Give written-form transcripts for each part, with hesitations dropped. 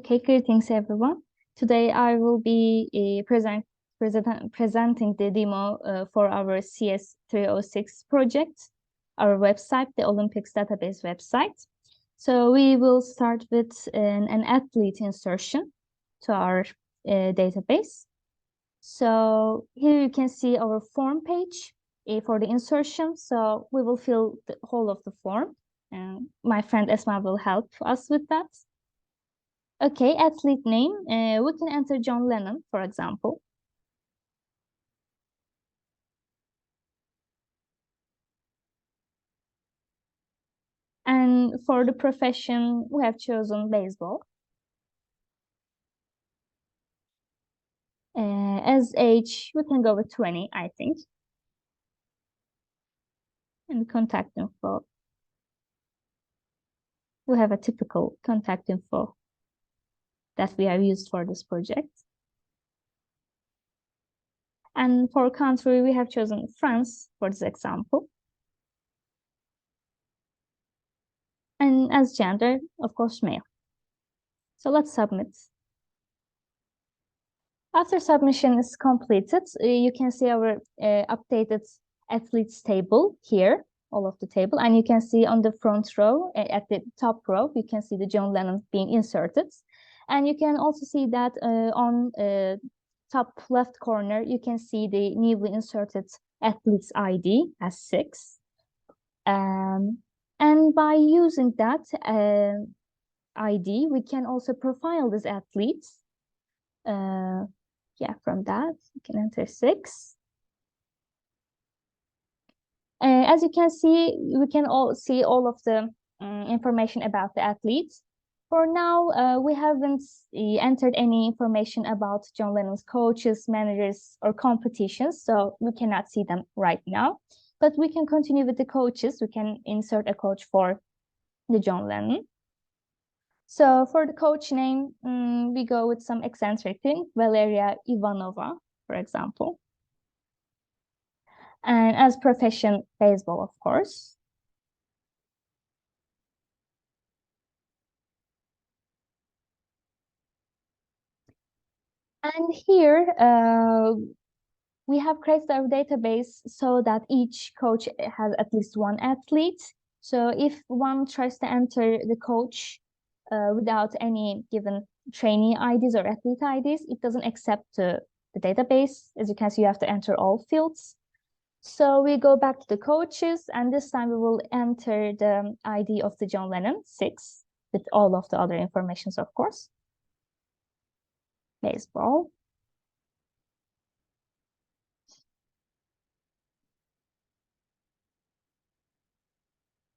Okay, greetings everyone. Today I will be presenting the demo for our CS306 project, our website, the Olympics database website. So we will start with an athlete insertion to our database. So here you can see our form page for the insertion. So we will fill the whole of the form, and my friend Esma will help us with that. Okay, athlete name. We can enter John Lennon, for example. And for the profession, we have chosen baseball. As age, we can go with 20, I think. And contact info. We have a typical contact info that we have used for this project. And for country, we have chosen France for this example. And as gender, of course, male. So let's submit. After submission is completed, you can see our updated athletes table here, all of the table. And you can see on the front row, at the top row, you can see the John Lennon being inserted. And you can also see that on top left corner, you can see the newly inserted athlete's ID as 6. And by using that ID, we can also profile this athlete. Yeah, from that, you can enter 6. As you can see, we can all see all of the information about the athletes. For now, we haven't entered any information about John Lennon's coaches, managers, or competitions, so we cannot see them right now. But we can continue with the coaches. We can insert a coach for the John Lennon. So for the coach name, we go with some eccentric thing, Valeria Ivanova, for example. And as profession, baseball, of course. And here, we have created our database so that each coach has at least one athlete. So if one tries to enter the coach without any given trainee IDs or athlete IDs, it doesn't accept the database. As you can see, you have to enter all fields. So we go back to the coaches, and this time we will enter the ID of the John Lennon, 6, with all of the other informations, of course. Baseball.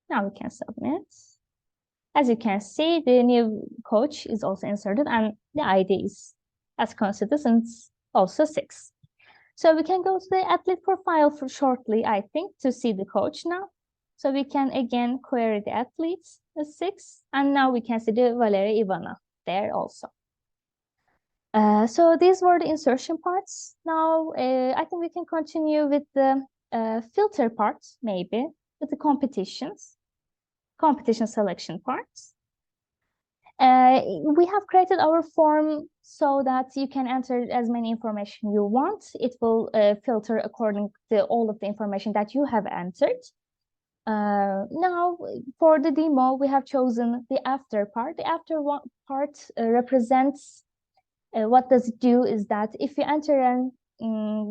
Now we can submit. As you can see, the new coach is also inserted, and the ID is as considered since also 6. So we can go to the athlete profile for shortly, I think, to see the coach now. So we can again query the athletes as 6, and now we can see the Valeria Ivana there also. So these were the insertion parts. Now I think we can continue with the filter parts, maybe, with the competition selection parts. We have created our form so that you can enter as many information you want. It will filter according to all of the information that you have entered. Now, for the demo, we have chosen the after part. The after part represents what does it do is that if you enter a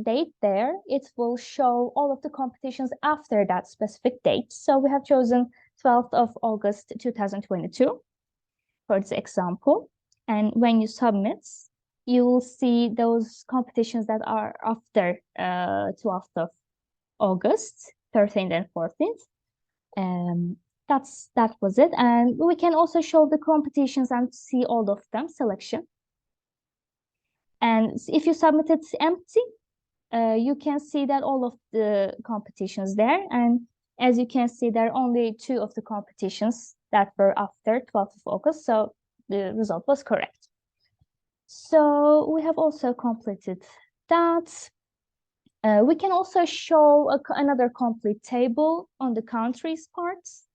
date there, it will show all of the competitions after that specific date. So we have chosen 12th of August 2022 for this example. And when you submit, you will see those competitions that are after 12th of August, 13th and 14th. That was it. And we can also show the competitions and see all of them, selection. And if you submit it empty, you can see that all of the competitions there. And as you can see, there are only 2 of the competitions that were after 12th of August. So the result was correct. So we have also completed that. We can also show another complete table on the countries parts,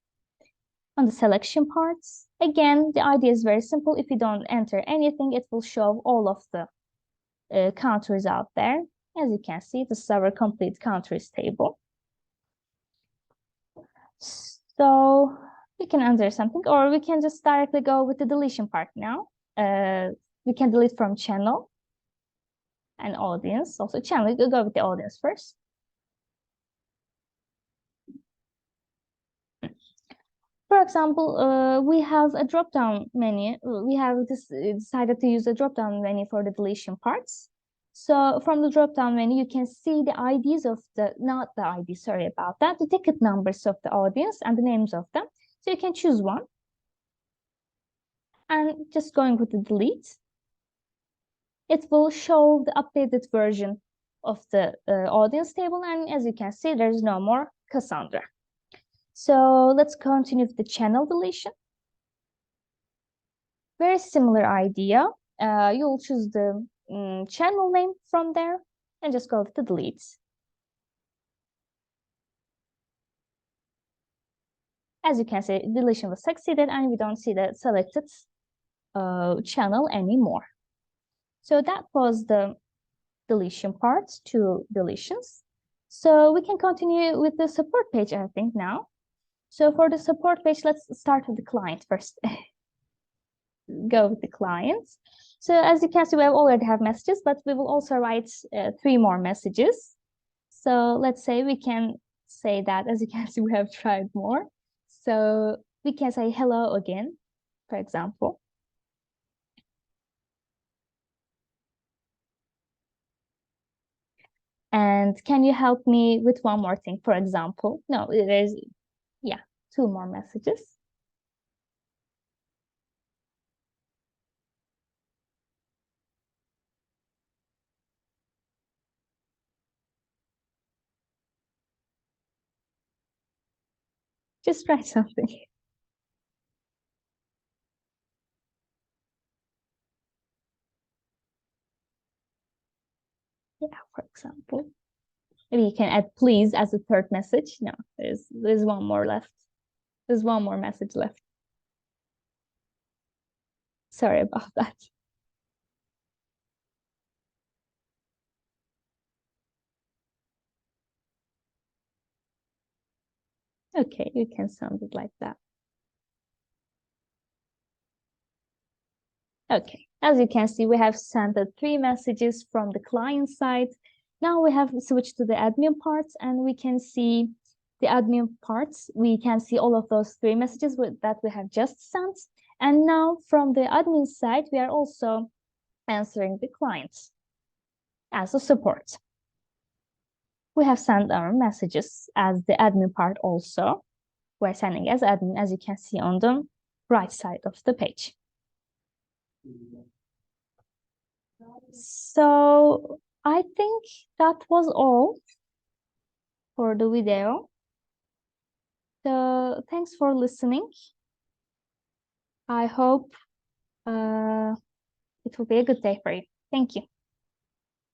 on the selection parts. Again, the idea is very simple. If you don't enter anything, it will show all of the countries out there. As you can see, this is our complete countries table. So we can enter something, or we can just directly go with the deletion part now. We can delete from channel and audience. Also channel, we go with the audience first. For example, we have a drop-down menu. We have decided to use a drop-down menu for the deletion parts. So from the drop-down menu, you can see the IDs of the, not the ID, sorry about that, the ticket numbers of the audience and the names of them. So you can choose one. And just going with the delete, it will show the updated version of the audience table. And as you can see, there's no more Cassandra. So let's continue with the channel deletion. Very similar idea. You'll choose the channel name from there and just go with the delete. As you can see, deletion was succeeded and we don't see the selected channel anymore. So that was the deletion part, 2 deletions. So we can continue with the support page, I think, now. So for the support page, let's start with the client first. Go with the clients. So as you can see, we already have messages, but we will also write 3 more messages. So let's say we can say that, as you can see, we have tried more. So we can say hello again, for example. And can you help me with one more thing, for example? No, there's, yeah, 2 more messages. Just write something. Yeah, for example. Maybe you can add please as a 3rd message. No, there's one more left. There's one more message left. Sorry about that. Okay, you can sound it like that. Okay, as you can see, we have sent the 3 messages from the client side. Now we have switched to the admin parts and we can see the admin parts. We can see all of those 3 messages that we have just sent. And now from the admin side, we are also answering the clients as a support. We have sent our messages as the admin part also. We're sending as admin, as you can see on the right side of the page. So I think that was all for the video. So thanks for listening. I hope it will be a good day for you. Thank you.